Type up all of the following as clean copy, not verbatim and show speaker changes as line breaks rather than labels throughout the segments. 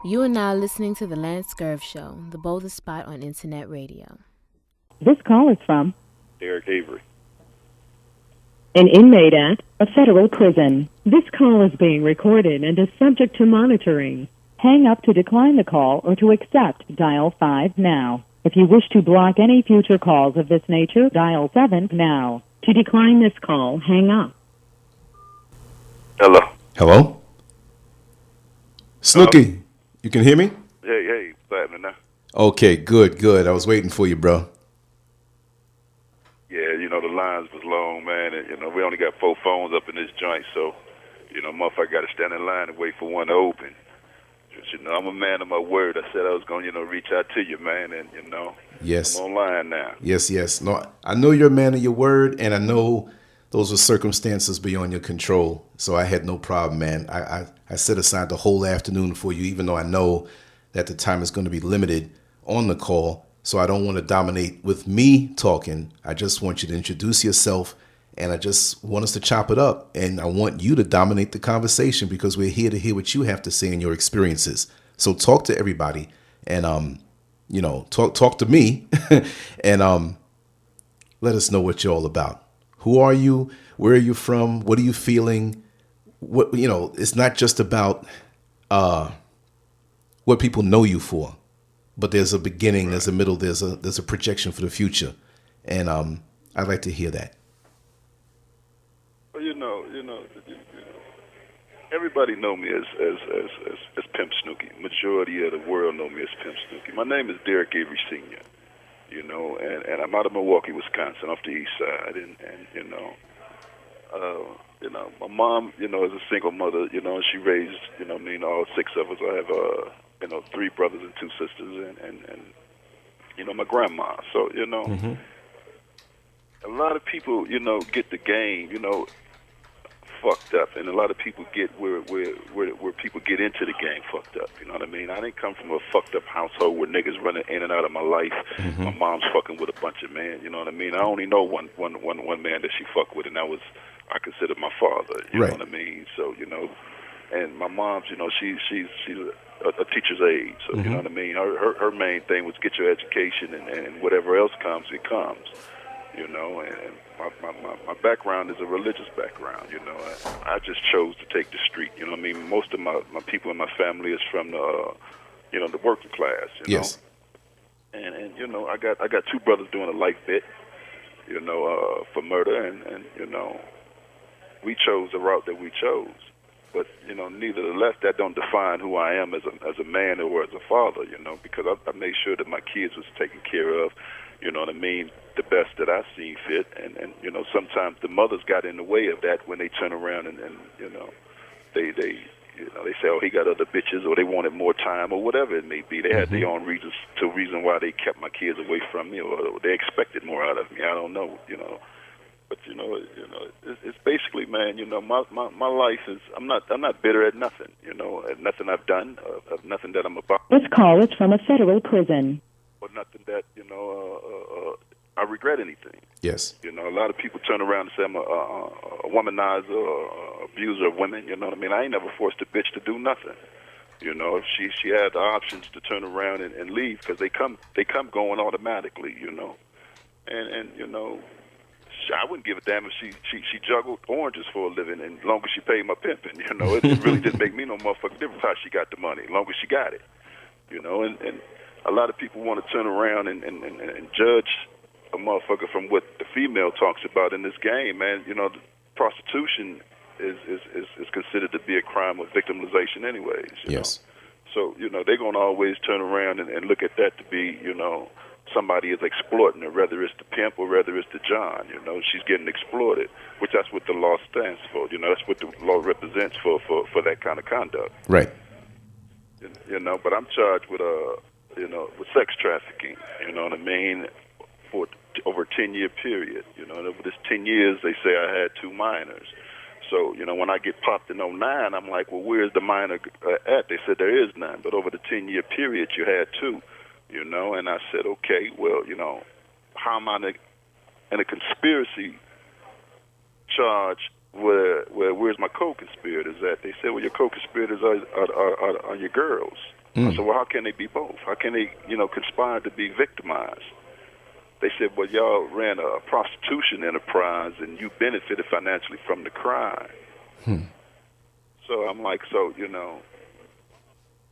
You are now listening to The Lance Scurv Show, the boldest spot on internet radio.
This call is from
Derek Avery.
an inmate at a federal prison. This call is being recorded and is subject to monitoring. Hang up to decline the call or to accept, dial 5 now. If you wish to block any future calls of this nature, dial 7 now. To decline this call, hang up.
Hello.
Hello? Snooky, you can hear me?
Hey, what's happening now?
Okay, good. I was waiting for you, bro.
Yeah, the lines was long, man, and, we only got 4 phones up in this joint, so, motherfucker got to stand in line and wait for one to open. Just, I'm a man of my word. I said I was going to, reach out to you, man, and,
Yes.
I'm online now.
Yes. No, I know you're a man of your word, and I know those were circumstances beyond your control, so I had no problem, man. I set aside the whole afternoon for you, even though I know that the time is going to be limited on the call, so I don't want to dominate with me talking. I just want you to introduce yourself, and I just want us to chop it up, and I want you to dominate the conversation because we're here to hear what you have to say and your experiences. So talk to everybody, and talk to me, and let us know what you're all about. Who are you? Where are you from? What are you feeling? What it's not just about what people know you for, but there's a beginning, right. There's a middle, there's a projection for the future, and I'd like to hear that.
Well, everybody know me as Pimp Snooky. Majority of the world know me as Pimp Snooky. My name is Derek Avery Sr. And I'm out of Milwaukee, Wisconsin, off the east side, and my mom, is a single mother, and she raised, all 6 of us. I have, 3 brothers and 2 sisters, and my grandma. So,
Mm-hmm.
a lot of people, get the game, fucked up, and a lot of people get where people get into the game fucked up. You know what I mean? I didn't come from a fucked up household where niggas running in and out of my life.
Mm-hmm.
My mom's fucking with a bunch of men. You know what I mean? I only know one man that she fucked with, and that was I consider my father. You
right.
know what I mean? So and my mom's, she's a teacher's aide. So
mm-hmm.
you know what I mean? Her main thing was get your education, and whatever else comes, it comes. And my background is a religious background. I just chose to take the street. You know what I mean? Most of my people in my family is from the the working class.
Yes.
And I got 2 brothers doing a life bit. For murder, and we chose the route that we chose. But nevertheless, that don't define who I am as a man or as a father. Because I made sure that my kids was taken care of. You know what I mean? The best that I seen fit, and sometimes the mothers got in the way of that when they turn around and they say, oh, he got other bitches, or they wanted more time, or whatever it may be. They had their own reason why they kept my kids away from me, or they expected more out of me. I don't know, But it's basically, man. My life is. I'm not bitter at nothing. At nothing I've done, of nothing that I'm about.
This call is from a federal prison.
Or nothing that I regret anything.
Yes.
A lot of people turn around and say I'm a womanizer or abuser of women. You know what I mean? I ain't never forced a bitch to do nothing. If she had the options to turn around and leave, because they come going automatically. And I wouldn't give a damn if she juggled oranges for a living, and as long as she paid my pimping. It really didn't make me no motherfucking difference how she got the money, as long as she got it. And a lot of people want to turn around and judge a motherfucker from what the female talks about in this game, man. Prostitution is considered to be a crime of victimization anyways.
Yes.
So, they're going to always turn around and look at that to be, somebody is exploiting her, whether it's the pimp or whether it's the John. She's getting exploited, which that's what the law stands for. That's what the law represents for that kind of conduct.
Right.
But I'm charged with with sex trafficking, you know what I mean, for over a 10-year period. And over this 10 years, they say I had 2 minors. So, when I get popped in '09, I'm like, well, where's the minor at? They said there is none, but over the 10-year period, you had 2, and I said, okay, well, how am I in a conspiracy charge where's my co-conspirators at? They said, well, your co-conspirators are your girls. I said, well, how can they be both? How can they, conspire to be victimized? They said, well, y'all ran a prostitution enterprise and you benefited financially from the crime. So I'm like,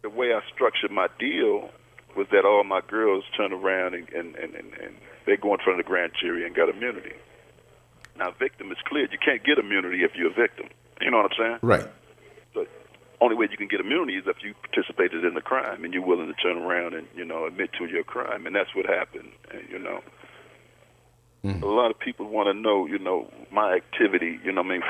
the way I structured my deal was that all my girls turn around and they go in front of the grand jury and got immunity. Now, victim is clear. You can't get immunity if you're a victim. You know what I'm saying?
Right.
The only way you can get immunity is if you participated in the crime and you're willing to turn around and, admit to your crime. And that's what happened, A lot of people want to know, my activity,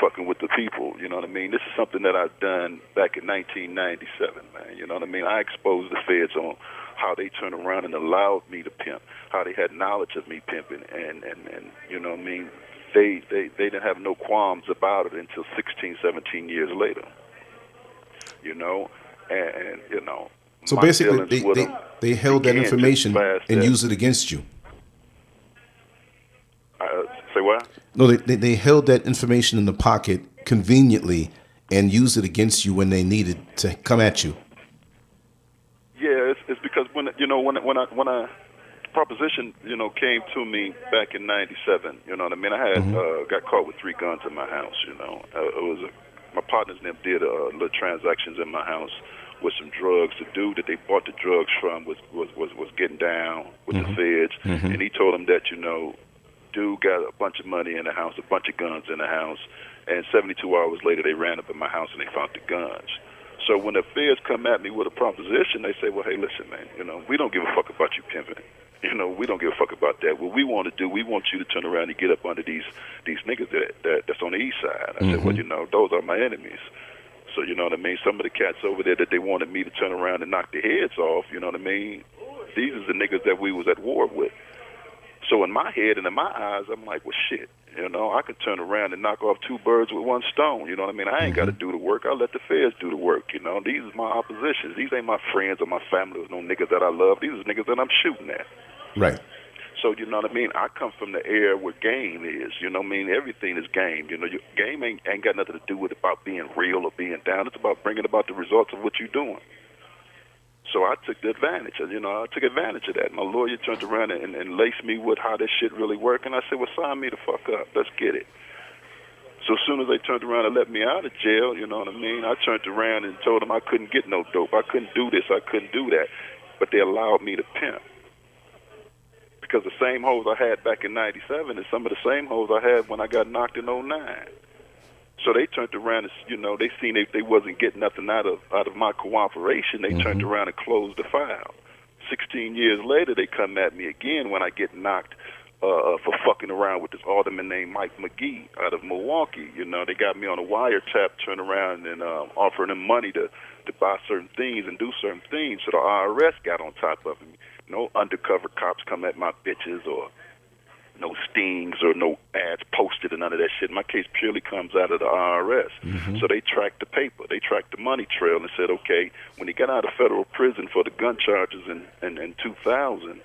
fucking with the people, you know what I mean? This is something that I've done back in 1997, man, you know what I mean? I exposed the feds on how they turned around and allowed me to pimp, how they had knowledge of me pimping, and you know what I mean? They didn't have no qualms about it until 16, 17 years later,
So
my
basically,
dealings with them
they held that
began just
information
fast
and
as-
used it against you.
Say what?
No, they held that information in the pocket conveniently and used it against you when they needed to come at you.
Yeah, it's because when I proposition came to me back in '97. You know what I mean? I had got caught with 3 guns in my house. It was my partners and them did little transactions in my house with some drugs. The dude that they bought the drugs from was getting down with the feds, and he told them that dude got a bunch of money in the house, a bunch of guns in the house, and 72 hours later they ran up in my house and they found the guns. So when the feds come at me with a proposition, they say, well, hey, listen, man, we don't give a fuck about you pimping. We don't give a fuck about that. What we want to do, we want you to turn around and get up under these niggas that's on the east side. I said, well, those are my enemies. So, you know what I mean? Some of the cats over there that they wanted me to turn around and knock their heads off, you know what I mean? These are the niggas that we was at war with. So in my head and in my eyes, I'm like, well, shit, I could turn around and knock off 2 birds with 1 stone. You know what I mean? I ain't got to do the work. I'll let the feds do the work. These are my oppositions. These ain't my friends or my family or no niggas that I love. These are niggas that I'm shooting at.
Right.
So, you know what I mean? I come from the era where game is, you know what I mean? Everything is game. Game ain't got nothing to do with about being real or being down. It's about bringing about the results of what you're doing. So I took the advantage. I took advantage of that. My lawyer turned around and laced me with how this shit really work, and I said, well, sign me the fuck up. Let's get it. So as soon as they turned around and let me out of jail, you know what I mean, I turned around and told them I couldn't get no dope. I couldn't do this. I couldn't do that. But they allowed me to pimp. Because the same hoes I had back in 97 is some of the same hoes I had when I got knocked in 09. So they turned around and, they seen they wasn't getting nothing out of my cooperation. They turned around and closed the file. 16 years later, they come at me again when I get knocked for fucking around with this alderman named Mike McGee out of Milwaukee. They got me on a wiretap, turn around and offering them money to buy certain things and do certain things. So the IRS got on top of me. No undercover cops come at my bitches or no stings or no ads posted and none of that shit. My case purely comes out of the IRS. So they tracked the paper. They tracked the money trail and said, okay, when he got out of federal prison for the gun charges in 2000,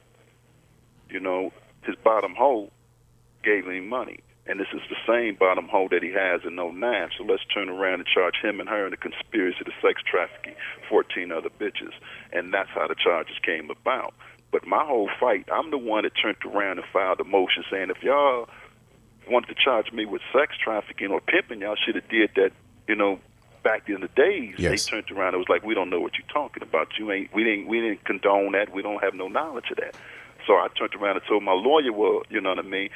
his bottom hole gave him money. And this is the same bottom hole that he has in 09. So let's turn around and charge him and her in a conspiracy to sex trafficking 14 other bitches. And that's how the charges came about. But my whole fight, I'm the one that turned around and filed a motion saying if y'all wanted to charge me with sex trafficking or pimping, y'all should have did that, back in the days.
Yes.
They turned around and was like, we don't know what you're talking about. We didn't condone that. We don't have no knowledge of that. So I turned around and told my lawyer, well, you know what I mean,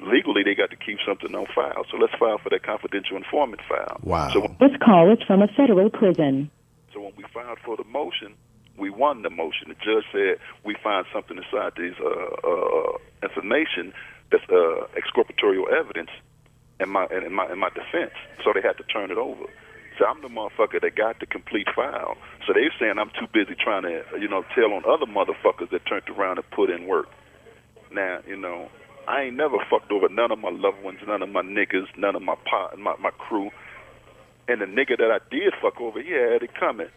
legally they got to keep something on file. So let's file for that confidential informant file.
Wow.
So
This call is from a federal prison.
So when we filed for the motion, we won the motion. The judge said we find something inside these information that's exculpatory evidence in my defense. So they had to turn it over. So I'm the motherfucker that got the complete file. So they're saying I'm too busy trying to tell on other motherfuckers that turned around and put in work. Now I ain't never fucked over none of my loved ones, none of my niggas, none of my crew. And the nigga that I did fuck over, he had it coming.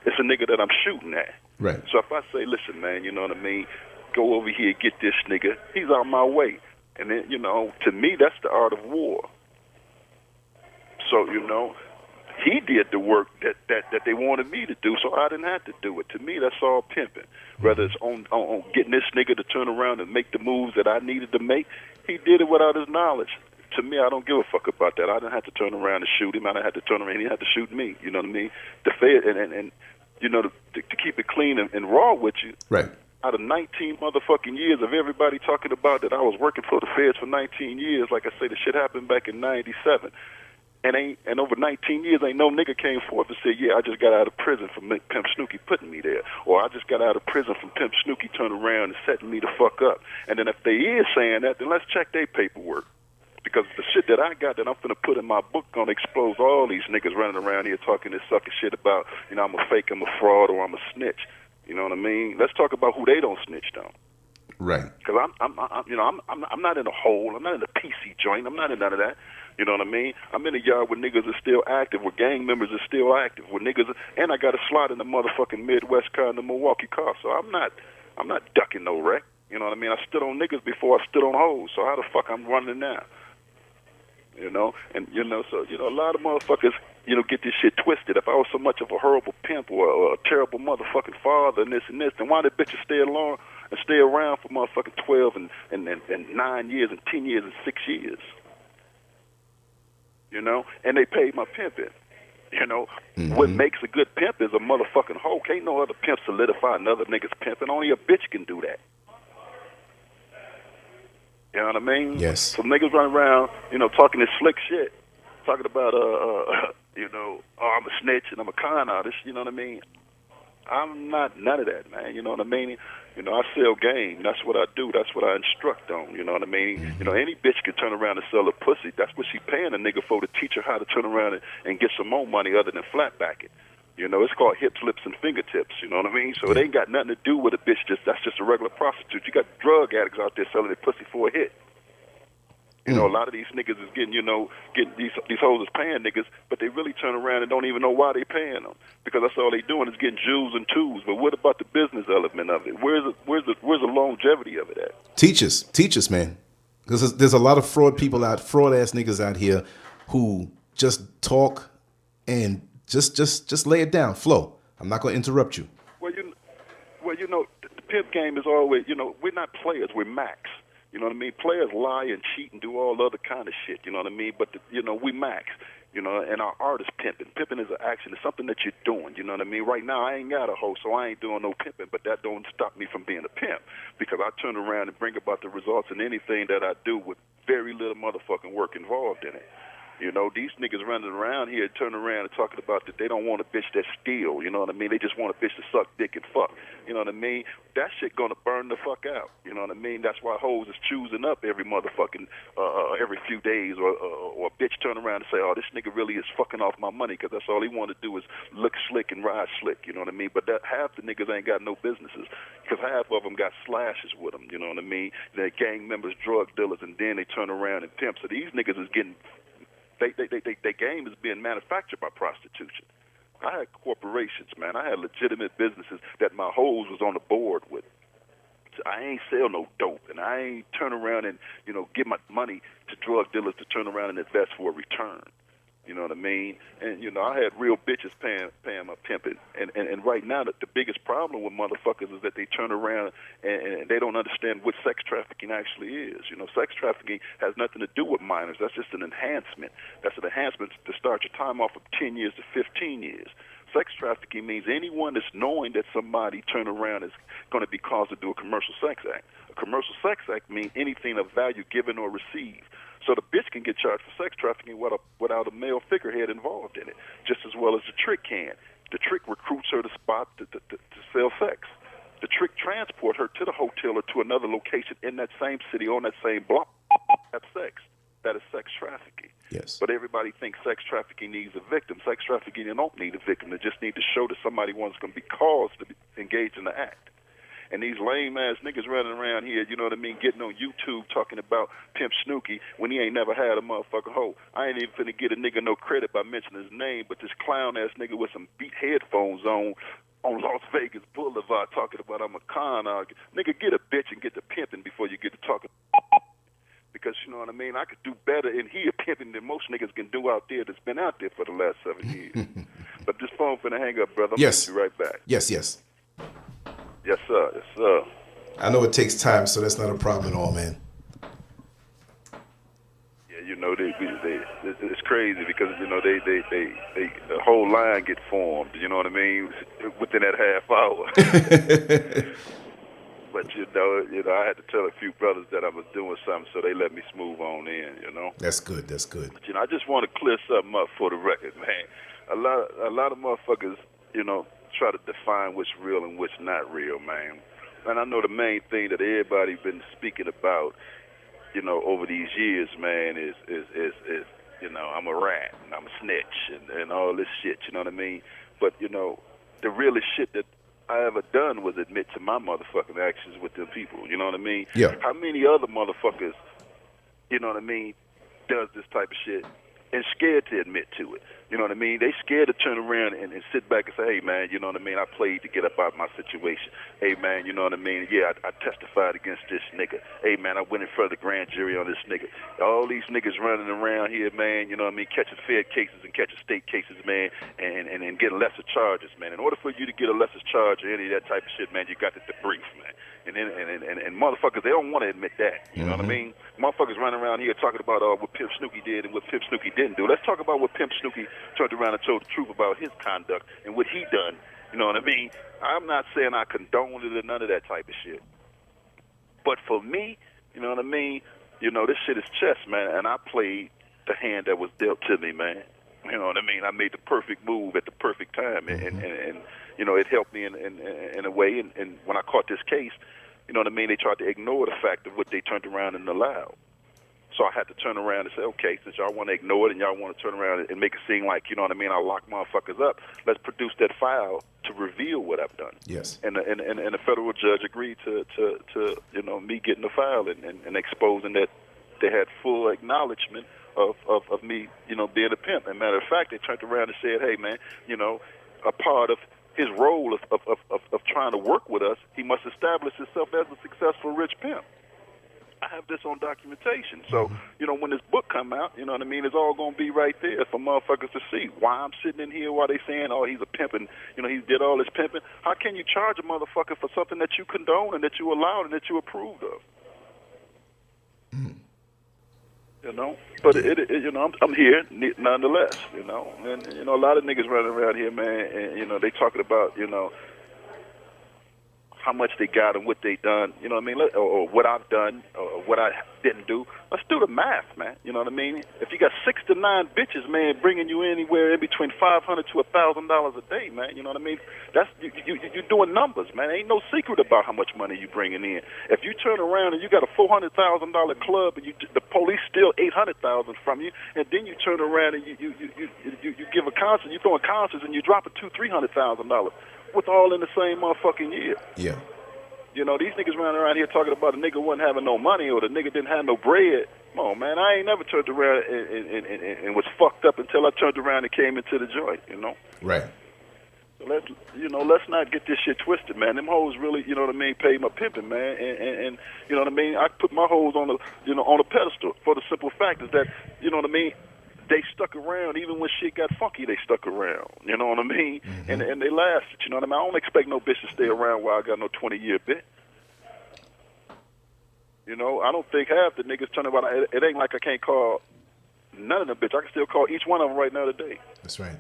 It's a nigga that I'm shooting at.
Right.
So if I say, listen, man, you know what I mean, go over here, get this nigga, he's on my way. And then, to me, that's the art of war. So, he did the work that they wanted me to do, so I didn't have to do it. To me, that's all pimping. Whether it's on getting this nigga to turn around and make the moves that I needed to make, he did it without his knowledge. To me, I don't give a fuck about that. I didn't have to turn around and shoot him. I didn't have to turn around. He had to shoot me. You know what I mean? The Fed and you know, to keep it clean and raw with you.
Right.
Out of 19 motherfucking years of everybody talking about that I was working for the Feds for 19 years, like I say, the shit happened back in '97. And over 19 years, ain't no nigga came forth and said, yeah, I just got out of prison from Pimp Snooky putting me there. Or I just got out of prison from Pimp Snooky turning around and setting me the fuck up. And then if they is saying that, then let's check their paperwork. Because the shit that I got that I'm finna put in my book gonna expose all these niggas running around here talking this sucker shit about, you know, I'm a fake, I'm a fraud, or I'm a snitch. You know what I mean? Let's talk about who they don't snitch on.
Right.
Because I'm not in a hole. I'm not in a PC joint. I'm not in none of that. You know what I mean? I'm in a yard where niggas are still active, where gang members are still active, where niggas are, and I got a slot in the motherfucking Midwest car in the Milwaukee car. So I'm not ducking no wreck. You know what I mean? I stood on niggas before I stood on hoes. So how the fuck I'm running now? You know, and you know, so you know, a lot of motherfuckers, you know, get this shit twisted. If I was so much of a horrible pimp or a terrible motherfucking father and this, then why did bitches stay along and stay around for motherfucking 12 and 9 years and 10 years and 6 years? You know, and they paid my pimping. You know, what makes a good pimp is a motherfucking hoe. Can't no other pimp solidify another nigga's pimping. Only a bitch can do that. You know what I mean?
Yes.
So niggas run around, you know, talking this slick shit, talking about, you know, oh, I'm a snitch and I'm a con artist. You know what I mean? I'm not none of that, man. You know what I mean? You know, I sell game. That's what I do. That's what I instruct on. You know what I mean? You know, any bitch can turn around and sell a pussy. That's what she paying a nigga for, to teach her how to turn around and get some more money other than flatback it. You know, it's called hips, lips, and fingertips. You know what I mean? So it ain't got nothing to do with a bitch. That's just a regular prostitute. You got drug addicts out there selling their pussy for a hit. You know, a lot of these niggas is getting these hoes is paying niggas, but they really turn around and don't even know why they paying them, because that's all they doing is getting Jews and twos. But what about the business element of it? Where's the longevity of it at?
Teach us, man. Because there's a lot of fraud ass niggas out here who just talk and just lay it down, flow. I'm not going to interrupt you.
Well, you know, the pimp game is always, you know, we're not players, we're max. You know what I mean? Players lie and cheat and do all other kind of shit. You know what I mean? But you know, we max. You know, and our art is pimping. Pimping is an action. It's something that you're doing. You know what I mean? Right now, I ain't got a hoe, so I ain't doing no pimping. But that don't stop me from being a pimp, because I turn around and bring about the results in anything that I do with very little motherfucking work involved in it. You know, these niggas running around here turning around and talking about that they don't want a bitch that steal. You know what I mean? They just want a bitch to suck dick and fuck. You know what I mean? That shit gonna burn the fuck out. You know what I mean? That's why hoes is choosing up every motherfucking every few days, or a bitch turn around and say, oh, this nigga really is fucking off my money, because that's all he want to do is look slick and ride slick. You know what I mean? But that half the niggas ain't got no businesses, because half of them got slashes with them. You know what I mean? They're gang members, drug dealers, and then they turn around and pimp. So these niggas is getting. Their game is being manufactured by prostitution. I had corporations, man. I had legitimate businesses that my hoes was on the board with. So I ain't sell no dope, and I ain't turn around and, you know, give my money to drug dealers to turn around and invest for a return. You know what I mean? And, you know, I had real bitches paying my pimping. And right now, the biggest problem with motherfuckers is that they turn around and they don't understand what sex trafficking actually is. You know, sex trafficking has nothing to do with minors. That's just an enhancement. That's an enhancement to start your time off of 10 years to 15 years. Sex trafficking means anyone that's knowing that somebody turn around is going to be caused to do a commercial sex act. A commercial sex act means anything of value given or received. So the bitch can get charged for sex trafficking without a male figurehead involved in it, just as well as the trick can. The trick recruits her to spot to sell sex. The trick transport her to the hotel or to another location in that same city, on that same block, have sex. That is sex trafficking.
Yes.
But everybody thinks sex trafficking needs a victim. Sex trafficking, you don't need a victim. They just need to show that somebody wants going to be caused to engage in the act. And these lame-ass niggas running around here, you know what I mean, getting on YouTube talking about Pimp Snooky when he ain't never had a motherfucking hoe. I ain't even finna get a nigga no credit by mentioning his name, but this clown-ass nigga with some beat headphones on Las Vegas Boulevard talking about I'm a con artist. Nigga, get a bitch and get to pimping before you get to talking. because, you know what I mean, I could do better in here pimping than most niggas can do out there that's been out there for the last 7 years. But this phone finna hang up, brother. I'm
Yes.
gonna be right back.
Yes.
Yes, sir. Yes, sir.
I know it takes time, so that's not a problem at all, man.
Yeah, you know, it's crazy because, you know, they the whole line get formed, you know what I mean, within that half hour. But, you know, I had to tell a few brothers that I was doing something, so they let me smooth on in, you know.
That's good. That's good.
But, you know, I just want to clear something up for the record, man. A lot of motherfuckers, you know, try to define what's real and what's not real, man. And I know the main thing that everybody been speaking about, you know, over these years, man, is you know, I'm a rat and I'm a snitch and all this shit, you know what I mean? But, you know, the realest shit that I ever done was admit to my motherfucking actions with them people, you know what I mean?
Yeah.
How many other motherfuckers, you know what I mean, does this type of shit and scared to admit to it? You know what I mean? They scared to turn around and sit back and say, hey, man, you know what I mean? I played to get up out of my situation. Hey, man, you know what I mean? Yeah, I testified against this nigga. Hey, man, I went in front of the grand jury on this nigga. All these niggas running around here, man, you know what I mean, catching Fed cases and catching state cases, man, and getting lesser charges, man. In order for you to get a lesser charge or any of that type of shit, man, you got to debrief, man. And motherfuckers, they don't want to admit that. You know what I mean? Motherfuckers running around here talking about what Pimp Snooky did and what Pimp Snooky didn't do. Let's talk about what Pimp Snooky turned around and told the truth about his conduct and what he done. You know what I mean? I'm not saying I condone it or none of that type of shit. But for me, you know what I mean? You know, this shit is chess, man, and I played the hand that was dealt to me, man. You know what I mean? I made the perfect move at the perfect time, and you know, it helped me in a way. And when I caught this case, you know what I mean, they tried to ignore the fact of what they turned around and allowed. So I had to turn around and say, okay, since y'all want to ignore it and y'all want to turn around and make it seem like, you know what I mean, I lock motherfuckers up, let's produce that file to reveal what I've done.
Yes.
And the federal judge agreed to you know, me getting the file and exposing that they had full acknowledgement of me, you know, being a pimp. And matter of fact, they turned around and said, hey, man, you know, a part of his role of trying to work with us, he must establish himself as a successful rich pimp. I have this on documentation. So, you know, when this book come out, you know what I mean, it's all going to be right there for motherfuckers to see. Why I'm sitting in here while they saying, oh, he's a pimp and, you know, he did all this pimping. How can you charge a motherfucker for something that you condone and that you allowed and that you approved of? You know, but it you know, I'm here nonetheless. You know, and you know, a lot of niggas running around here, man, and you know, they talking about, you know, how much they got and what they done. You know what I mean? Or what I've done or what I didn't do. Let's do the math, man. You know what I mean? If you got 6 to 9 bitches, man, bringing you anywhere in between $500 to $1,000 a day, man. You know what I mean? That's you're doing numbers, man. Ain't no secret about how much money you bringing in. If you turn around and you got a $400,000 club and the police steal $800,000 from you, and then you turn around and you give a concert, you throwing concerts and you drop it $200,000-$300,000, with all in the same motherfucking year.
Yeah.
You know, these niggas running around here talking about a nigga wasn't having no money or the nigga didn't have no bread. Come on, man, I ain't never turned around and was fucked up until I turned around and came into the joint, you know?
Right.
So let's not get this shit twisted, man. Them hoes really, you know what I mean, pay my pimping, man. And you know what I mean, I put my hoes on a pedestal for the simple fact is that, you know what I mean, they stuck around even when shit got funky. They stuck around, you know what I mean, and they lasted. You know what I mean. I don't expect no bitch to stay around while I got no 20-year bit. You know, I don't think half the niggas turn around. It ain't like I can't call none of them bitch. I can still call each one of them right now today.
That's right.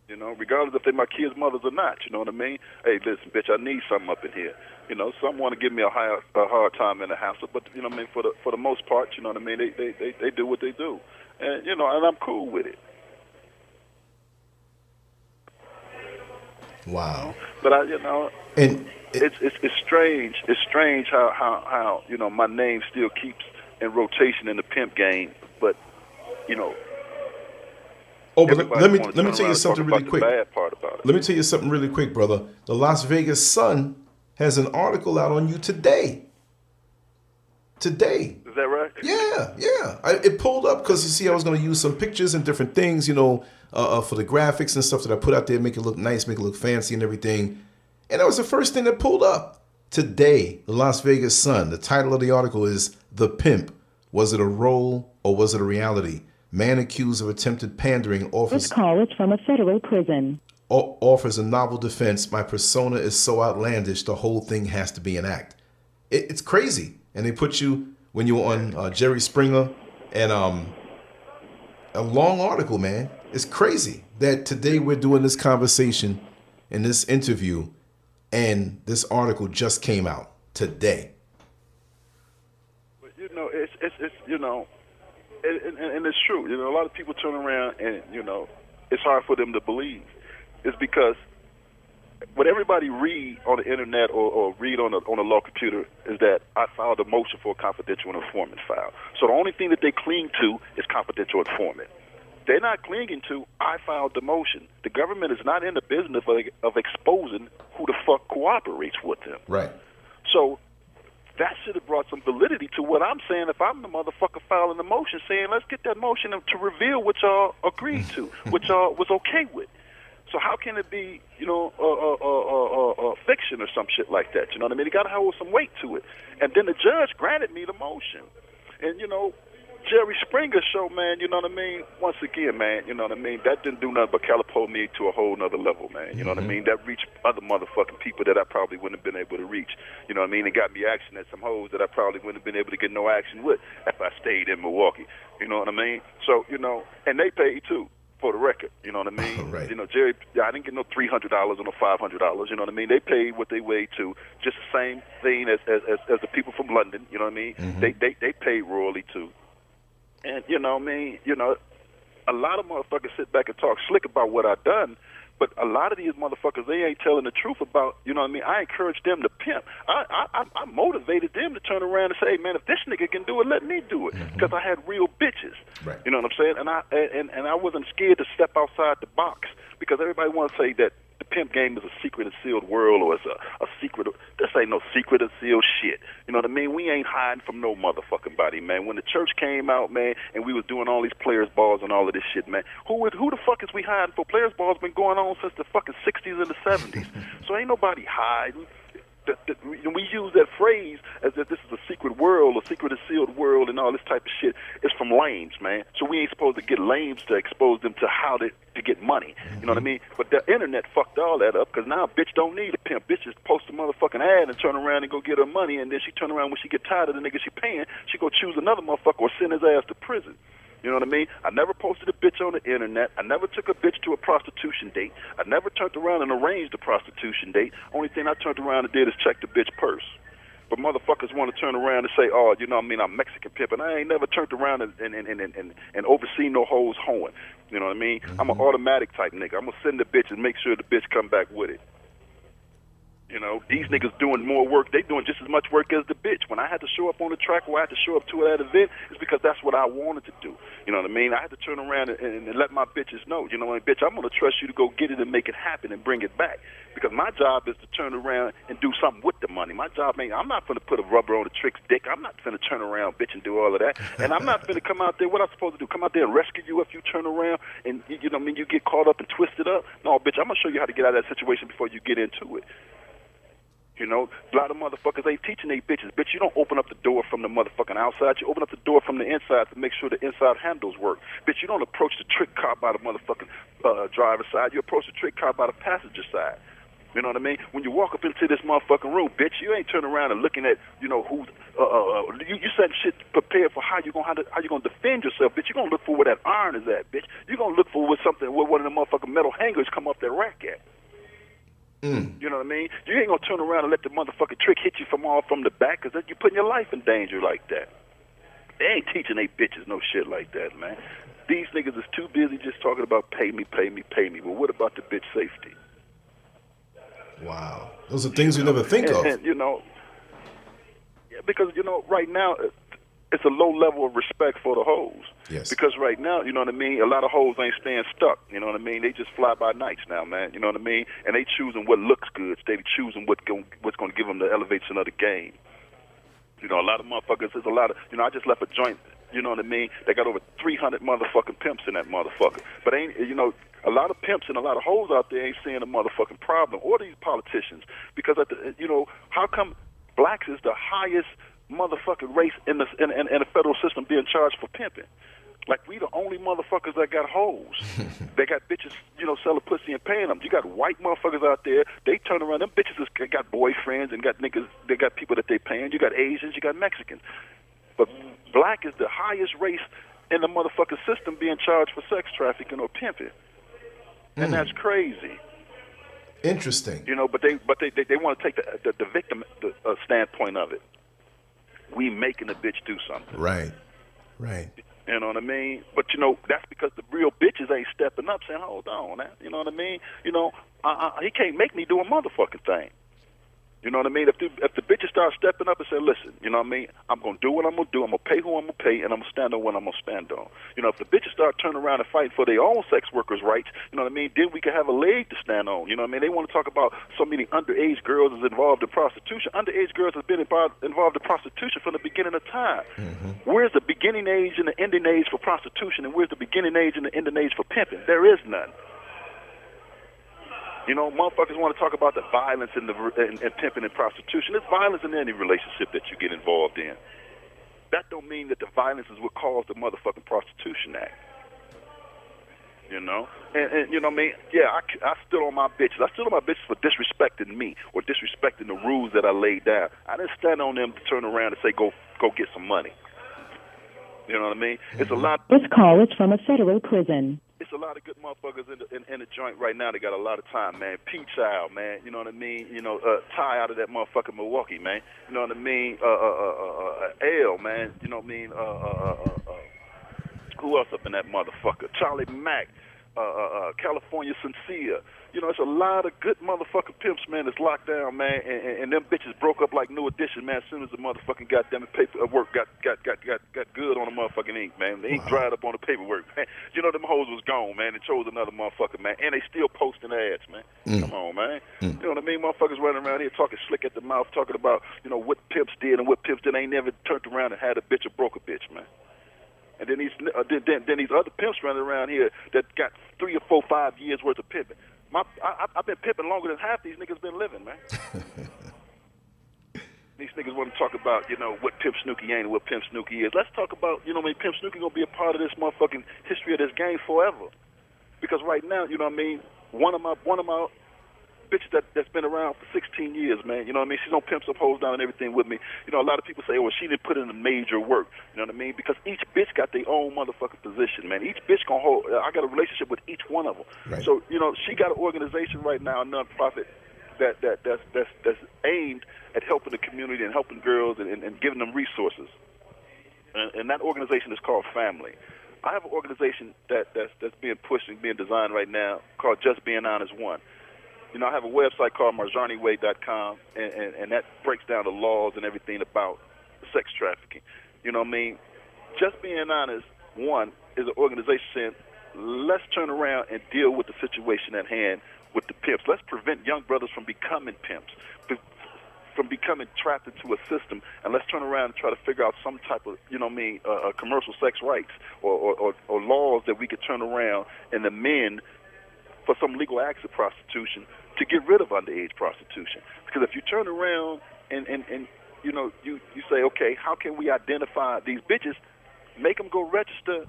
You know, regardless if they're my kids' mothers or not. You know what I mean? Hey, listen, bitch, I need something up in here. You know, some want to give me a hard time in the hassle, but you know what I mean. For the most part, you know what I mean. They do what they do. And, you know, and I'm cool with it.
Wow.
But you know,
and
it's strange. It's strange how you know, my name still keeps in rotation in the pimp game. But, you know.
Oh, but let me tell you something really quick.
Bad part about it.
Let me tell you something really quick, brother. The Las Vegas Sun has an article out on you today. Today.
Is that right?
Yeah. It pulled up because you see I was going to use some pictures and different things, you know, for the graphics and stuff that I put out there, make it look nice, make it look fancy and everything. And that was the first thing that pulled up. Today, the Las Vegas Sun, the title of the article is "The Pimp Was it a role or was it a reality? Man accused of attempted pandering
This
offers
call is from a federal prison.
offers a novel defense. My persona is so outlandish, the whole thing has to be an act. It's crazy. And they put you, when you were on Jerry Springer, and a long article, man. It's crazy that today we're doing this conversation in this interview, and this article just came out today.
But you know, it's you know, and it's true. You know, a lot of people turn around and you know, it's hard for them to believe. It's because what everybody read on the internet or read on a law computer is that I filed a motion for a confidential informant file. So the only thing that they cling to is confidential informant. They're not clinging to, I filed the motion. The government is not in the business of exposing who the fuck cooperates with them.
Right.
So that should have brought some validity to what I'm saying if I'm the motherfucker filing the motion saying, let's get that motion to reveal what y'all agreed to, what y'all was okay with. So how can it be, you know, fiction or some shit like that? You know what I mean? It got to hold some weight to it. And then the judge granted me the motion. And, you know, Jerry Springer show, man, you know what I mean? Once again, man, you know what I mean? That didn't do nothing but catapult me to a whole nother level, man. You know what I mean? That reached other motherfucking people that I probably wouldn't have been able to reach. You know what I mean? It got me action at some hoes that I probably wouldn't have been able to get no action with if I stayed in Milwaukee. You know what I mean? So, you know, and they paid too. For the record, you know what I mean?
Right.
You know, Jerry, I didn't get no $300 or no $500. You know what I mean? They paid what they weighed to. Just the same thing as the people from London. You know what I mean? They paid royally too. And you know what I mean? You know, a lot of motherfuckers sit back and talk slick about what I done, but a lot of these motherfuckers, they ain't telling the truth about. You know what I mean? I encourage them to pimp. I motivated them to turn around and say, hey, man, if this nigga can do it, let me do it, because I had real bitches.
Right.
You know what I'm saying? And I wasn't scared to step outside the box, because everybody wants to say that the pimp game is a secret and sealed world, or it's a secret. This ain't no secret and sealed shit. You know what I mean? We ain't hiding from no motherfucking body, man. When the church came out, man, and we was doing all these players balls and all of this shit, man, who the fuck is we hiding for? Players balls been going on since the fucking 60s and the 70s. So ain't nobody hiding. We use that phrase as if this is a secret world, a secret and sealed world, and all this type of shit. It's from lames, man. So we ain't supposed to get lames to expose them to how to get money. You know what I mean? But the internet fucked all that up, because now a bitch don't need a pimp. Bitch just post a motherfucking ad and turn around and go get her money, and then she turn around when she get tired of the nigga she paying, she go choose another motherfucker or send his ass to prison. You know what I mean? I never posted a bitch on the internet. I never took a bitch to a prostitution date. I never turned around and arranged a prostitution date. Only thing I turned around and did is check the bitch purse. But motherfuckers want to turn around and say, oh, you know what I mean, I'm Mexican pimp. And I ain't never turned around and overseen no hoes hoeing. You know what I mean? I'm an automatic type nigga. I'm going to send the bitch and make sure the bitch come back with it. You know, these niggas doing more work. They doing just as much work as the bitch. When I had to show up on the track or I had to show up to that event, it's because that's what I wanted to do. You know what I mean? I had to turn around and let my bitches know, you know what I mean, bitch, I'm going to trust you to go get it and make it happen and bring it back. Because my job is to turn around and do something with the money. My job ain't, I'm not going to put a rubber on the trick's dick. I'm not going to turn around, bitch, and do all of that. And I'm not going to come out there, what I'm supposed to do, come out there and rescue you if you turn around and, you know what I mean, you get caught up and twisted up. No, bitch, I'm going to show you how to get out of that situation before you get into it. You know, a lot of motherfuckers ain't teaching they bitches. Bitch, you don't open up the door from the motherfucking outside. You open up the door from the inside to make sure the inside handles work. Bitch, you don't approach the trick car by the motherfucking driver's side. You approach the trick car by the passenger side. You know what I mean? When you walk up into this motherfucking room, bitch, you ain't turning around and looking at, you know, who's you setting shit prepared for how you gonna defend yourself, bitch. You gonna look for where that iron is at, bitch. You gonna look for where one of the motherfucking metal hangers come off that rack at. You know what I mean? You ain't gonna turn around and let the motherfucking trick hit you from the back, because you're putting your life in danger like that. They ain't teaching they bitches no shit like that, man. These niggas is too busy just talking about pay me, pay me, pay me. But what about the bitch safety?
Wow. Those are things you never think of.
And, you know, because, you know, right now, it's a low level of respect for the hoes.
Yes.
Because right now, you know what I mean, a lot of hoes ain't staying stuck. You know what I mean? They just fly by nights now, man. You know what I mean? And they choosing what looks good. They choosing what's going to give them the elevation of the game. You know, a lot of motherfuckers, there's a lot of, you know, I just left a joint, you know what I mean? They got over 300 motherfucking pimps in that motherfucker. But ain't, you know, a lot of pimps and a lot of hoes out there ain't seeing a motherfucking problem, or these politicians. Because, you know, how come blacks is the highest motherfucking race in the federal system being charged for pimping. Like, we the only motherfuckers that got hoes. They got bitches, selling pussy and paying them. You got white motherfuckers out there. They turn around. Them bitches got boyfriends and got niggas. They got people that they paying. You got Asians. You got Mexicans. But black is the highest race in the motherfucking system being charged for sex trafficking or pimping. And that's crazy.
Interesting.
But they want to take the victim standpoint of it. We making a bitch do something.
Right.
You know what I mean? But, that's because the real bitches ain't stepping up saying, hold on, man. You know what I mean? He can't make me do a motherfucking thing. You know what I mean? If the bitches start stepping up and say, listen, you know what I mean? I'm going to do what I'm going to do. I'm going to pay who I'm going to pay, and I'm going to stand on what I'm going to stand on. If the bitches start turning around and fighting for their own sex workers' rights, you know what I mean? Then we can have a leg to stand on. You know what I mean? They want to talk about so many underage girls is involved in prostitution. Underage girls have been involved in prostitution from the beginning of time. Mm-hmm. Where's the beginning age and the ending age for prostitution, and where's the beginning age and the ending age for pimping? There is none. Motherfuckers want to talk about the violence in pimping and prostitution. There's violence in any relationship that you get involved in. That don't mean that the violence is what caused the motherfucking Prostitution Act. And you know what I mean? Yeah, I stood on my bitches. I stood on my bitches for disrespecting me or disrespecting the rules that I laid down. I didn't stand on them to turn around and say, go get some money. You know what I mean?
Mm-hmm.
It's a lot.
This call is from a federal prison.
It's a lot of good motherfuckers in the joint right now. They got a lot of time, man. P-Child, man. You know what I mean? Ty out of that motherfucking Milwaukee, man. You know what I mean? L, man. You know what I mean? Who else up in that motherfucker? Charlie Mack. California Sincere. It's a lot of good motherfucking pimps, man, that's locked down, man, and them bitches broke up like New Edition, man, as soon as the motherfucking goddamn paperwork got good on the motherfucking ink, man. The ink dried up on the paperwork, man. Them hoes was gone, man, and chose another motherfucker, man, and they still posting ads, man. Come on, man. You know what I mean? Motherfuckers running around here talking slick at the mouth, talking about, what pimps did and what pimps did. Ain't never turned around and had a bitch or broke a bitch, man. And then these other pimps running around here that got 3 or 4, 5 years worth of pimping. I've been pimping longer than half these niggas been living, man. These niggas want to talk about, what Pimp Snooky ain't and what Pimp Snooky is. Let's talk about, Pimp Snooky gonna be a part of this motherfucking history of this game forever. Because right now, you know what I mean, one of my bitch that's been around for 16 years, man. You know what I mean? She's on Pimp Some Hoes Down and everything with me. A lot of people say, well, she didn't put in the major work. You know what I mean? Because each bitch got their own motherfucking position, man. Each bitch gonna hold. I got a relationship with each one of them. Right. So, she got an organization right now, a nonprofit that's aimed at helping the community and helping girls and giving them resources. And that organization is called Family. I have an organization that's being pushed and being designed right now called Just Being Honest One. I have a website called marjaniway.com, and that breaks down the laws and everything about sex trafficking. You know what I mean? Just Being Honest, one, is an organization saying, let's turn around and deal with the situation at hand with the pimps. Let's prevent young brothers from becoming pimps, from becoming trapped into a system, and let's turn around and try to figure out some type of, commercial sex rights or laws that we could turn around and amend for some legal acts of prostitution to get rid of underage prostitution. Because if you turn around and you say, okay, how can we identify these bitches? Make them go register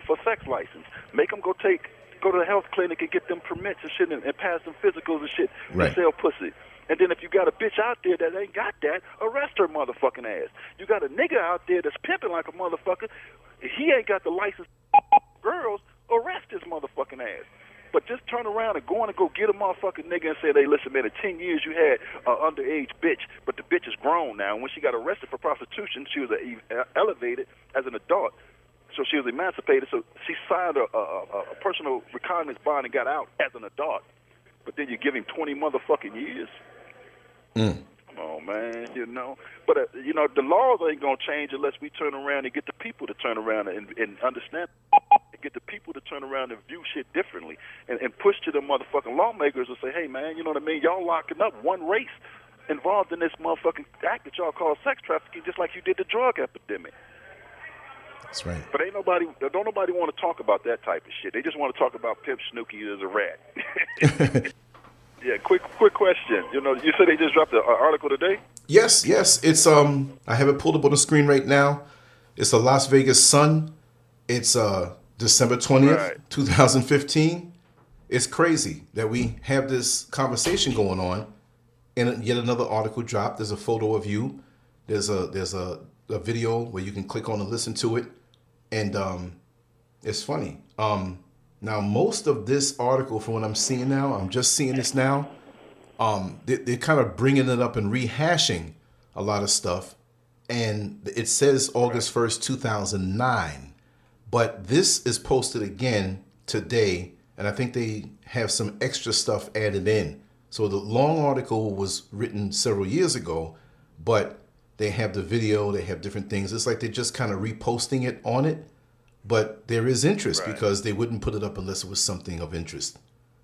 for sex license. Make them go to the health clinic and get them permits and shit and pass them physicals and shit and sell pussy. And then if you got a bitch out there that ain't got that, arrest her motherfucking ass. You got a nigga out there that's pimping like a motherfucker. He ain't got the license. Girls, arrest his motherfucking ass. But just turn around and go get a motherfucking nigga and say, hey, listen, man, in 10 years you had an underage bitch, but the bitch is grown now. And when she got arrested for prostitution, she was elevated as an adult. So she was emancipated. So she signed a personal recognizance bond and got out as an adult. But then you give him 20 motherfucking years. Come on, man, But, the laws ain't going to change unless we turn around and get the people to turn around and understand. Get the people to turn around and view shit differently and push to the motherfucking lawmakers and say, hey, man, you know what I mean? Y'all locking up one race involved in this motherfucking act that y'all call sex trafficking just like you did the drug epidemic.
That's right.
But don't nobody want to talk about that type of shit. They just want to talk about Pimp Snooky as a rat. Yeah, quick question. You know, you said they just dropped an article today.
Yes, yes. It's I have it pulled up on the screen right now. It's the Las Vegas Sun. It's December 20th,
Right.
2015. It's crazy that we have this conversation going on and yet another article dropped. There's a photo of you. There's a video where you can click on and listen to it. And it's funny. Now most of this article from what I'm seeing now, I'm just seeing this now. They're kind of bringing it up and rehashing a lot of stuff. And it says August 1st, 2009. But this is posted again today. And I think they have some extra stuff added in. So the long article was written several years ago, but they have the video, they have different things. It's like they're just kind of reposting it on it. But there is interest
Right.
because they wouldn't put it up unless it was something of interest.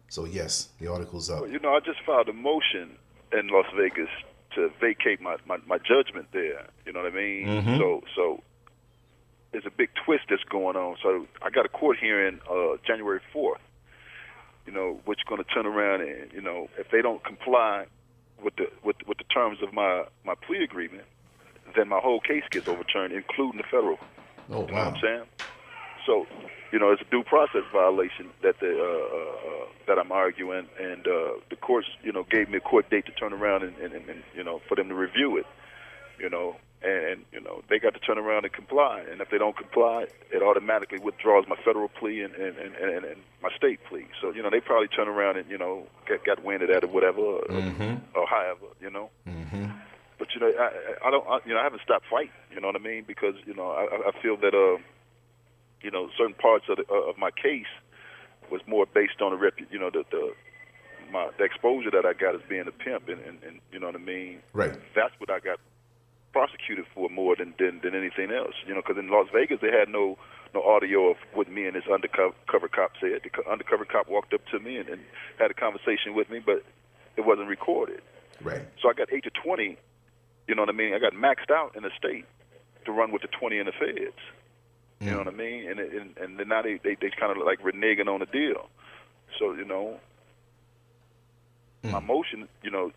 So yes, the article's up.
Well, you know, I just filed a motion in Las Vegas to vacate my judgment there. You know what I mean?
Mhm.
So there's a big twist that's going on. So I got a court hearing January 4th. You know, which is going to turn around and, you know, if they don't comply with the terms of my plea agreement, then my whole case gets overturned, including the federal.
Oh,
You know
wow.
what I'm saying? So, you know, it's a due process violation that that I'm arguing, and the courts, you know, gave me a court date to turn around and you know, for them to review it, you know, and you know, they got to turn around and comply, and if they don't comply, it automatically withdraws my federal plea and my state plea. So, you know, they probably turn around and, you know, got wind of that or whatever, or however, you know. But you know, I don't, you know, I haven't stopped fighting. You know what I mean? Because, you know, I feel that you know, certain parts of my case was more based on you know, the exposure that I got as being a pimp, and you know what I mean.
Right.
That's what I got prosecuted for more than anything else. You know, because in Las Vegas they had no audio of what me and this undercover cop said. The undercover cop walked up to me and had a conversation with me, but it wasn't recorded.
Right.
So I got 8 to 20. You know what I mean? I got maxed out in the state to run with the 20 in the feds. You know what I mean? And then now they kind of like reneging on the deal. So, you know, my motion, you know,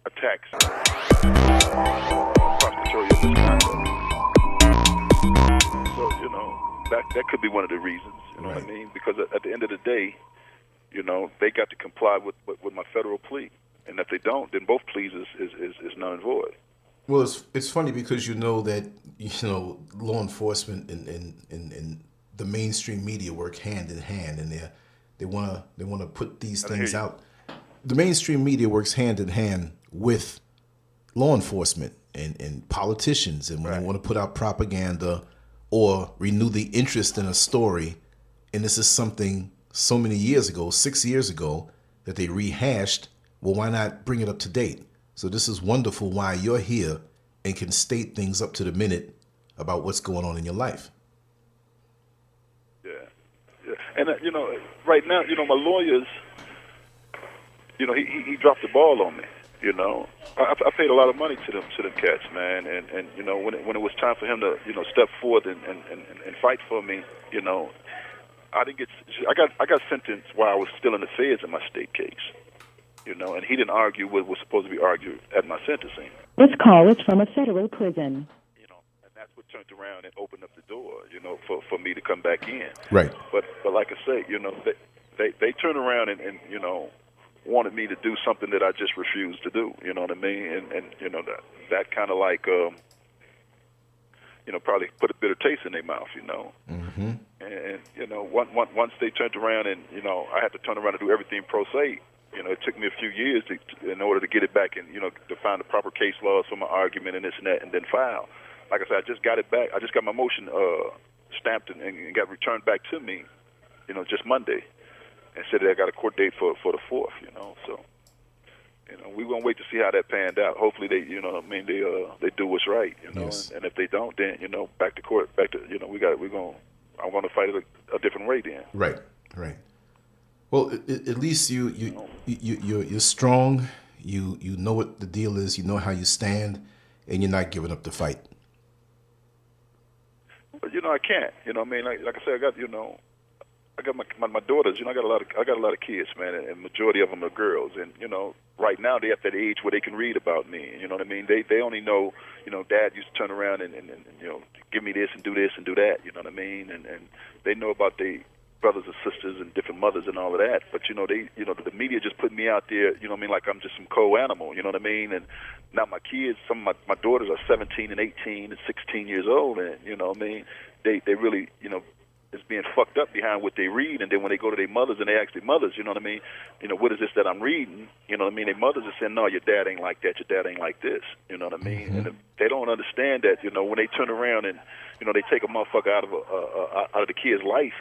attacks prosecutorial misconduct. So, you know, that could be one of the reasons. You know what I mean? Because at the end of the day, you know, they got to comply with my federal plea, and if they don't, then both pleas is null and void.
Well, it's funny because you know that, you know, law enforcement and the mainstream media work hand in hand, and they wanna put these things out. The mainstream media works hand in hand with law enforcement and politicians, and when they want to put out propaganda or renew the interest in a story, and this is something so many years ago, 6 years ago, that they rehashed. Well, why not bring it up to date? So this is wonderful why you're here and can state things up to the minute about what's going on in your life.
Yeah. And you know, right now, you know, my lawyers, you know, he dropped the ball on me. You know, I paid a lot of money to them cats, man, and you know, when it was time for him to, you know, step forward and fight for me, you know, I got sentenced while I was still in the feds in my state case. You know, and he didn't argue what was supposed to be argued at my sentencing.
This call is from a federal prison.
You know, and that's what turned around and opened up the door, you know, for me to come back in.
Right.
But like I say, you know, they turned around and you know, wanted me to do something that I just refused to do. You know what I mean? And you know, that kind of like you know, probably put a bitter taste in their mouth. You know.
Mm-hmm.
And you know, once they turned around and, you know, I had to turn around and do everything pro se. You know, it took me a few years in order to get it back and, you know, to find the proper case laws for my argument and this and that, and then file. Like I said, I just got it back. I just got my motion stamped and got returned back to me, you know, just Monday, and said that I got a court date for the 4th. You know, so you know, we're gonna wait to see how that panned out. Hopefully, they, you know, I mean, they do what's right. You know,
Yes.
and if they don't, then, you know, back to court, you know, I'm gonna fight it a different way then.
Right. Well, at least you're strong. You know what the deal is. You know how you stand, and you're not giving up the fight.
But, you know, I can't. You know what I mean? Like I said, I got, you know, I got my daughters. You know, I got a lot of kids, man, and majority of them are girls. And you know, right now they're at that age where they can read about me. You know what I mean? They only know, you know, Dad used to turn around and you know, give me this and do that. You know what I mean? And they know about their brothers and sisters and different mothers and all of that. But you know, the media just put me out there. You know what I mean? Like I'm just some co-animal. You know what I mean? And now my kids, some of my daughters are 17 and 18 and 16 years old, and you know what I mean? They really, you know, is being fucked up behind what they read, and then when they go to their mothers and they ask their mothers, you know what I mean? You know, what is this that I'm reading? You know what I mean? Their mothers are saying, no, your dad ain't like that. Your dad ain't like this. You know what I mean? And if they don't understand that, you know, when they turn around and, you know, they take a motherfucker out of the kid's life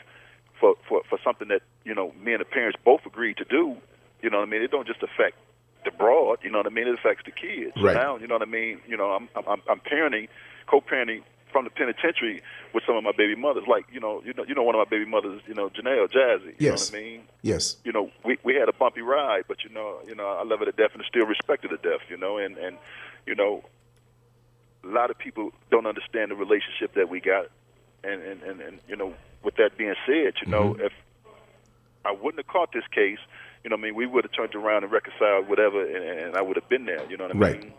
for something that, you know, me and the parents both agreed to do. You know what I mean? It don't just affect the broad. You know what I mean? It affects the kids.
Right.
So now, you know what I mean? You know, I'm parenting, co-parenting from the penitentiary with some of my baby mothers, like you know one of my baby mothers, you know, Janelle, Jazzy. You know what I mean?
Yes.
You know, we had a bumpy ride, but you know, I love her to death and still respect her to death. You know, and you know, a lot of people don't understand the relationship that we got, and you know, with that being said, you know, if I wouldn't have caught this case, you know what I mean, we would have turned around and reconciled whatever, and I would have been there. You know what I mean?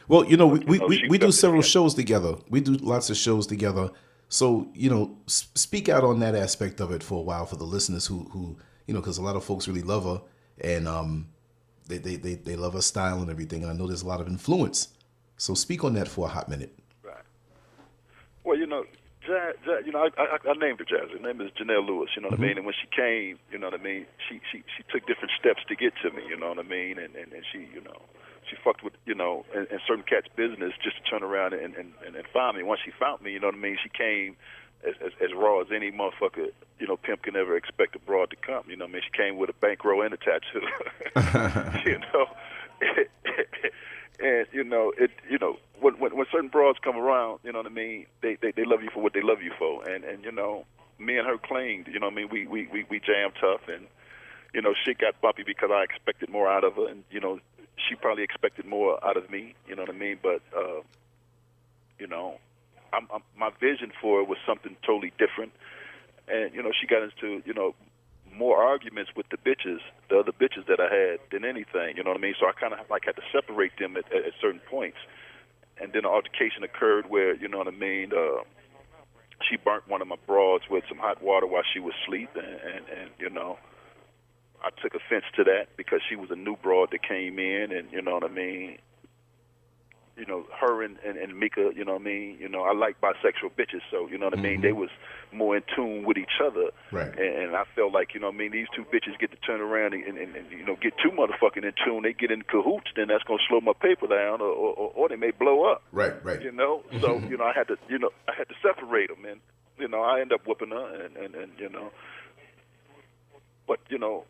Well, you know, we do several shows together. We do lots of shows together. So, you know, speak out on that aspect of it for a while for the listeners who you know, because a lot of folks really love her, and they love her style and everything. And I know there's a lot of influence. So speak on that for a hot minute.
Right. Well, you know, Jazz, you know, I named her Jazz. Her name is Janelle Lewis. You know what I mean? And when she came, you know what I mean, she took different steps to get to me. You know what I mean? And she, you know, she fucked with, you know, in certain cats' business just to turn around and find me. Once she found me, you know what I mean, she came as raw as any motherfucker, you know, pimp can ever expect a broad to come. You know what I mean? She came with a bankroll and a tattoo. You know? And, you know, when certain broads come around, you know what I mean, they love you for what they love you for. And you know, me and her claimed, you know what I mean, we jammed tough, and, you know, shit got bumpy because I expected more out of her, and, you know, she probably expected more out of me, you know what I mean? But, you know, my vision for her was something totally different. And, you know, she got into, you know, more arguments with the other bitches that I had than anything, you know what I mean? So I kind of like had to separate them at certain points. And then an altercation occurred where, you know what I mean, she burnt one of my broads with some hot water while she was asleep, and you know, I took offense to that because she was a new broad that came in, and you know what I mean. You know, her and Mika, you know what I mean. You know, I like bisexual bitches, so you know what I mean. They was more in tune with each other,
right?
And I felt like, you know what I mean, these two bitches get to turn around and you know, get too motherfucking in tune. They get in cahoots, then that's gonna slow my paper down, or they may blow up.
Right.
You know, so you know, I had to separate them, and you know, I end up whooping her, and you know, but you know,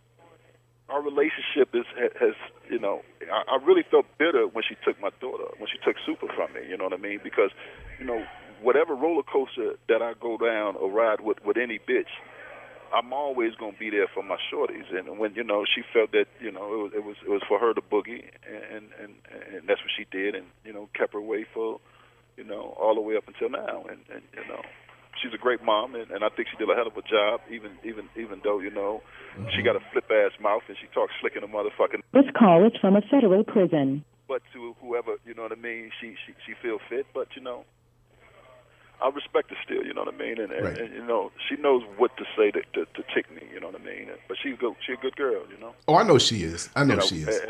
our relationship has you know, I really felt bitter when she took my daughter, when she took Super from me, you know what I mean? Because, you know, whatever roller coaster that I go down or ride with any bitch, I'm always gonna be there for my shorties. And when, you know, she felt that, you know, it was for her to boogie, and that's what she did, and you know, kept her away for, you know, all the way up until now, and you know. She's a great mom, and I think she did a hell of a job, even though, you know, she got a flip-ass mouth and she talks slick in a motherfucking...
This call is from a federal prison.
But to whoever, you know what I mean, she feels fit, but, you know, I respect her still, you know what I mean, and you know, she knows what to say to tick me, you know what I mean, but she's a good girl, you know.
Oh, I know she is. She is.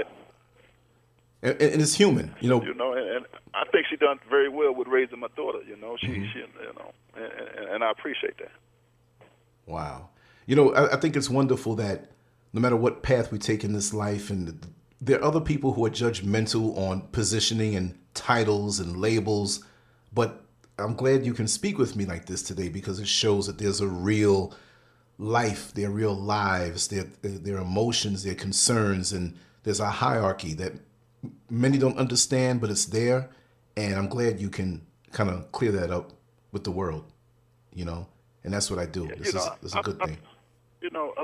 And it's human, you know.
You know, and I think she done very well with raising my daughter. You know, she you know, and I appreciate that.
Wow, you know, I think it's wonderful that no matter what path we take in this life, and there are other people who are judgmental on positioning and titles and labels, but I'm glad you can speak with me like this today because it shows that there's a real life, their real lives, their emotions, their concerns, and there's a hierarchy that many don't understand, but it's there, and I'm glad you can kind of clear that up with the world, you know, and that's what I do. This is a good thing.
You know,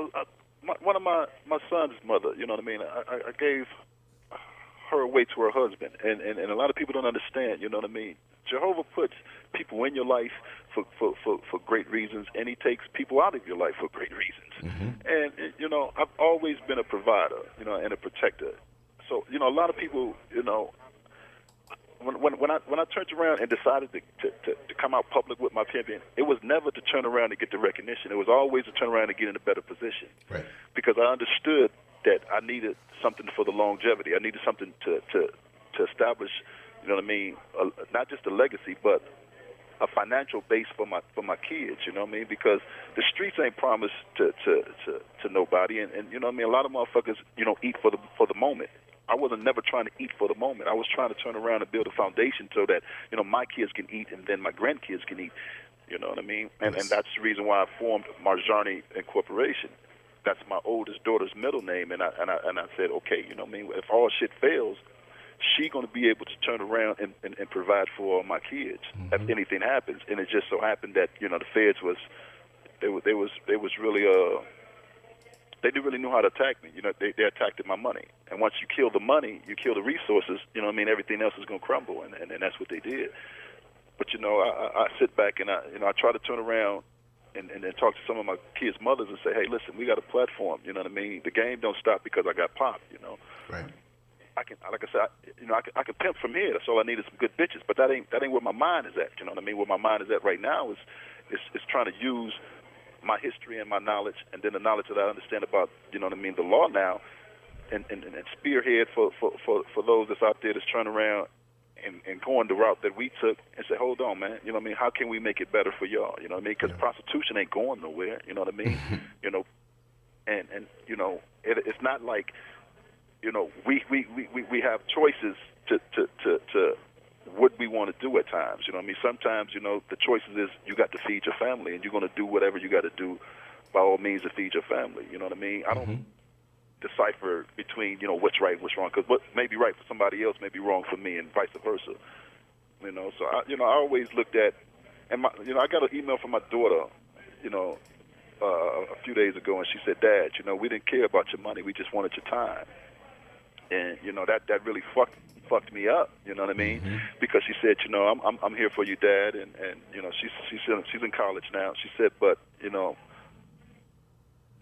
one of my son's mother, you know what I mean, I gave her away to her husband, and a lot of people don't understand, you know what I mean. Jehovah puts people in your life for great reasons, and he takes people out of your life for great reasons. And you know, I've always been a provider, you know, and a protector. So you know, a lot of people, you know, when I turned around and decided to come out public with my pimping, it was never to turn around and get the recognition. It was always to turn around and get in a better position.
Right.
Because I understood that I needed something for the longevity. I needed something to establish, you know what I mean, not just a legacy, but a financial base for my kids, you know what I mean? Because the streets ain't promised to nobody, and you know what I mean. A lot of motherfuckers, you know, eat for the moment. I wasn't never trying to eat for the moment. I was trying to turn around and build a foundation so that, you know, my kids can eat and then my grandkids can eat. You know what I mean? And that's the reason why I formed Marjani Incorporation. That's my oldest daughter's middle name, and I said, okay, you know what I mean? If all shit fails, she's going to be able to turn around and provide for my kids if anything happens. And it just so happened that, you know, the feds was really they didn't really know how to attack me. You know, they attacked my money. And once you kill the money, you kill the resources, you know what I mean, everything else is going to crumble, and that's what they did. But, you know, I sit back and I try to turn around and talk to some of my kids' mothers and say, hey, listen, we got a platform, you know what I mean? The game don't stop because I got popped, you know.
Right.
I can, like I said, I can pimp from here. That's all I need is some good bitches. But that ain't where my mind is at, you know what I mean? Where my mind is at right now is trying to use my history and my knowledge, and then the knowledge that I understand about, you know what I mean, the law now, and spearhead for those that's out there that's turning around and going the route that we took and say, hold on, man, you know what I mean, how can we make it better for y'all, you know what I mean, because prostitution ain't going nowhere, you know what I mean, you know, and you know, it's not like, you know, we have choices to what we want to do at times, you know what I mean? Sometimes, you know, the choices is you got to feed your family, and you're going to do whatever you got to do by all means to feed your family, you know what I mean? I don't decipher between, you know, what's right and what's wrong, because what may be right for somebody else may be wrong for me, and vice versa, you know? So, I always looked at, and I got an email from my daughter, you know, a few days ago, and she said, Dad, you know, we didn't care about your money, we just wanted your time. And, you know, that really fucked me up, you know what I mean? Because she said, you know, I'm here for you, Dad, and you know, she's in college now. She said, but, you know,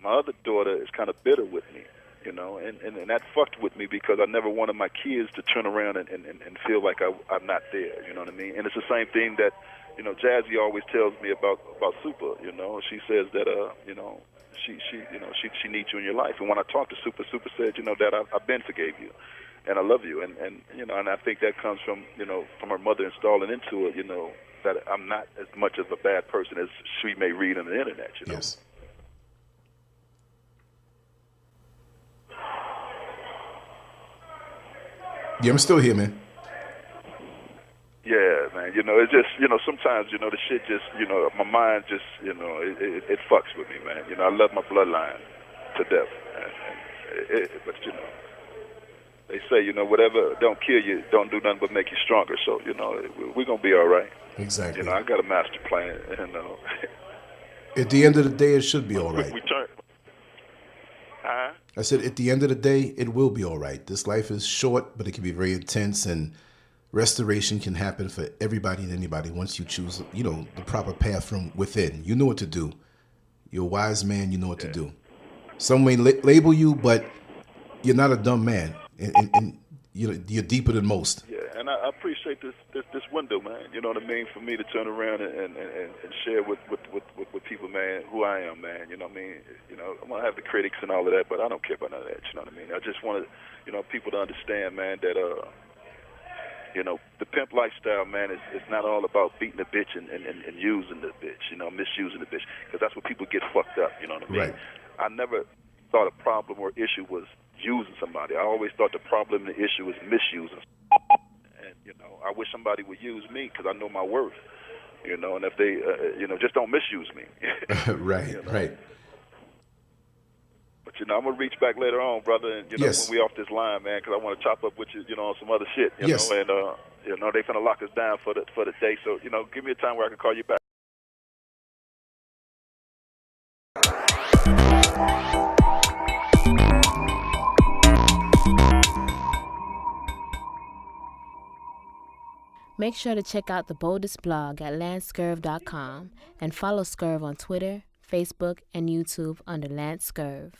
my other daughter is kind of bitter with me, you know, and that fucked with me because I never wanted my kids to turn around and feel like I'm not there, you know what I mean? And it's the same thing that, you know, Jazzy always tells me about Super, you know. She says that, you know, she needs you in your life. And when I talked to Super said, you know, Dad, I've been forgave you, and I love you, and you know, and I think that comes from, you know, from her mother installing into her, you know, that I'm not as much of a bad person as she may read on the internet, you know.
Yes. Yeah, I'm still here, man.
Yeah, man. You know, it's just, you know, sometimes, you know, the shit just, you know, my mind just, you know, it fucks with me, man. You know, I love my bloodline to death, but, you know, they say, you know, whatever don't kill you, don't do nothing but make you stronger. So, you know, we're going to be all right.
Exactly.
You know, I got a master plan, you know.
At the end of the day, it should be all right. I said, at the end of the day, it will be all right. This life is short, but it can be very intense, and restoration can happen for everybody and anybody once you choose, you know, the proper path from within. You know what to do. You're a wise man. You know what to do. Some may label you, but you're not a dumb man, and you're deeper than most. Yeah, and I appreciate this window, man. You know what I mean? For me to turn around and share with people, man, who I am, man. You know what I mean? You know, I'm gonna have the critics and all of that, but I don't care about none of that. You know what I mean? I just wanted, you know, people to understand, man, that you know, the pimp lifestyle, man, is not all about beating a bitch and using the bitch, you know, misusing the bitch, because that's where people get fucked up, you know what I mean? Right. I never thought a problem or issue was using somebody. I always thought the problem and the issue was misusing. And, you know, I wish somebody would use me because I know my worth, you know, and if they, you know, just don't misuse me. Right, you know? Right. But, you know, I'm going to reach back later on, brother, and, you know, when we off this line, man, because I want to chop up with you, you know, on some other shit, you know, and, you know, they finna lock us down for the day. So, you know, give me a time where I can call you back.
Make sure to check out the boldest blog at lancescurv.com and follow Scurv on Twitter, Facebook, and YouTube under Lance Scurv.